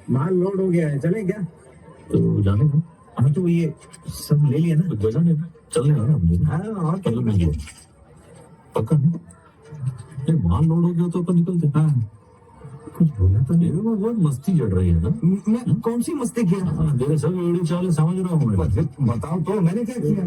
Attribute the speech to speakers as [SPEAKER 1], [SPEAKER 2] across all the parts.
[SPEAKER 1] माल load हो गया है, चले क्या?
[SPEAKER 2] तो जाने दो।
[SPEAKER 1] हाँ तो ये सब ले लिया ना?
[SPEAKER 2] तो जाने दो, चलने वाला हम लोग।
[SPEAKER 1] हाँ और क्या?
[SPEAKER 2] चलो नहीं पक्का नहीं? ये माल लोड हो गया तो अपन निकलते।
[SPEAKER 1] हाँ
[SPEAKER 2] कुछ बोला तो नहीं। वो बहुत मस्ती चढ़ रही है ना।
[SPEAKER 1] मैं कौन सी मस्ती किया?
[SPEAKER 2] तेरे सब एड़ी चाल समझ रहा हूँ मैं।
[SPEAKER 1] बताओ तो मैंने क्या किया?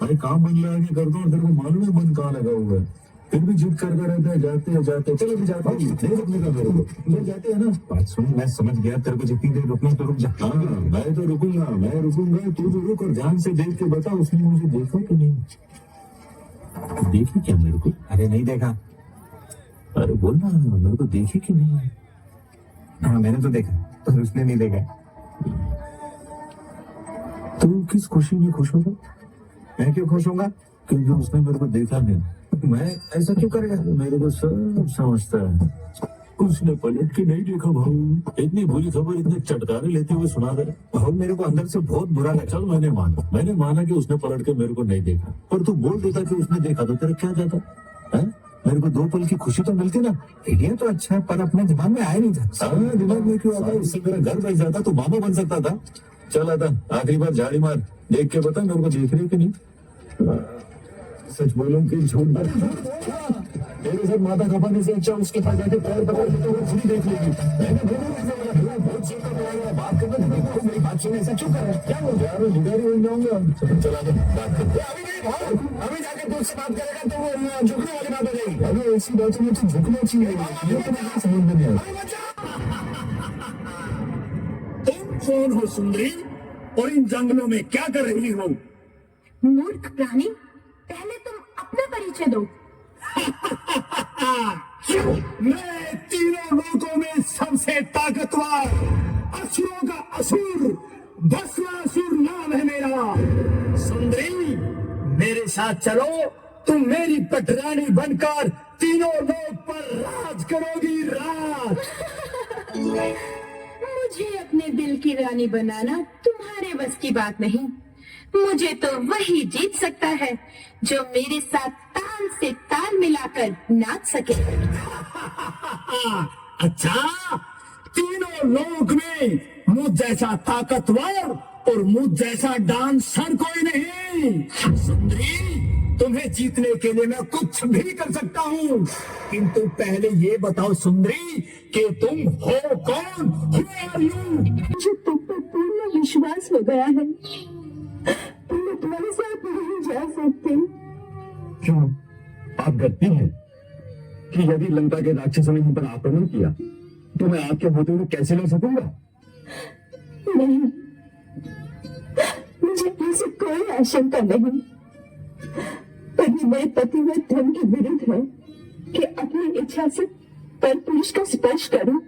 [SPEAKER 2] अरे काम बन लगा के करता हूँ, तेरे को मालूम है बंद कहाँ लगा हुआ है। फिर भी जिद करता रहता है, जाते हैं जाते। चलो भी जाते हैं, नहीं रुकने का मेरे को। ले जाते हैं ना।
[SPEAKER 1] बात सुन, मैं समझ गया, तेरे को जितनी देर रुकना तो रुक जा।
[SPEAKER 2] हाँ मैं तो रुकूंगा, मैं रुकूंगा। तू तो रुक और ध्यान से देख के बता, उसने मुझे देखा कि नहीं? देखी क्या मेरे को?
[SPEAKER 1] अरे नहीं देखा।
[SPEAKER 2] अरे बोल ना, मेरे को देखी कि नहीं?
[SPEAKER 1] हाँ मैंने तो देखा, पर उसने नहीं देखा।
[SPEAKER 2] तू किस खुशी में खुश होगा?
[SPEAKER 1] मैं क्यों खुश होऊंगा?
[SPEAKER 2] क्योंकि उसने मेरे को देखा नहीं।
[SPEAKER 1] मैं ऐसा क्यों करेगा?
[SPEAKER 2] मेरे को सब समझता है। उसने पलट के नहीं देखा भाऊ। इतनी बुरी खबर इतने चटकारे लेते हुए सुना दे।
[SPEAKER 1] भाऊ मेरे को अंदर से बहुत बुरा लगा।
[SPEAKER 2] चल मैंने माना कि उसने पलट के मेरे को नहीं देखा, पर तू बोल देता कि उसने देखा तो तेरा क्या जाता है? मेरे को 2 पल की खुशी तो मिलती ना।
[SPEAKER 1] आइडिया तो अच्छा है, पर अपने दिमाग में आया नहीं था।
[SPEAKER 2] दिमाग में क्यों आता? उससे मेरा घर बच जाता तो मामा बन सकता था। चल आता, आखिरी बार झाड़ी मार, देख के बता मेरे को देख रही कि नहीं। सच बोलूं कि झूठ बोलूं? तेरे साथ माता खपाने से अच्छा उसके पास जाके पैर पकड़ के तो खुद ही देख लेगी। मैंने बोला बहुत चिंता करेगा, बात करना देखो, मेरी बात सुने, ऐसा क्यों कर रहा है? क्या बोल रहा है? भिखारी बन जाऊंगा। चला दो, बात कर। अभी नहीं भाव, अभी जाके तुझसे बात करेगा तो वो झुकने वाली बात हो जाएगी। अभी ऐसी बातों में तो झुकना चाहिए, ये तो मुझे समझ में नहीं आता।
[SPEAKER 3] तुम कौन हो सुंदरी, और इन जंगलों में क्या कर रही हो?
[SPEAKER 4] मूर्ख प्राणी, पहले तुम अपना परिचय दो।
[SPEAKER 3] मैं तीनों लोकों में सबसे ताकतवर, असुरों का असुर, भस्मासुर नाम है मेरा। सुंदरी, मेरे साथ चलो, तुम मेरी पटरानी बनकर तीनों लोक पर राज करोगी, राज।
[SPEAKER 4] मुझे अपने दिल की रानी बनाना तुम्हारे बस की बात नहीं। मुझे तो वही जीत सकता है जो मेरे साथ ताल से ताल मिलाकर नाच सके।
[SPEAKER 3] अच्छा, तीनों लोक में मुझ जैसा ताकतवर और मुझ जैसा डांसर कोई नहीं। सुंदरी, तुम्हें जीतने के लिए मैं कुछ भी कर सकता हूँ, किंतु पहले ये बताओ सुंदरी कि तुम हो कौन? Who are you?
[SPEAKER 4] मुझे तुम पर पूर्ण विश्वास हो गया है। मैं तुम्हारे साथ नहीं जा सकती।
[SPEAKER 3] क्यों? आप डरती हैं कि यदि लंका के राक्षसों ने हम पर आक्रमण किया तो मैं आपके होते हुए कैसे लड़ सकूंगा?
[SPEAKER 4] नहीं, मुझे ऐसी कोई आशंका नहीं, पर ये मेरे पतिव्रत धर्म के विरुद्ध है कि अपनी इच्छा से पर पुरुष का स्पर्श करूं।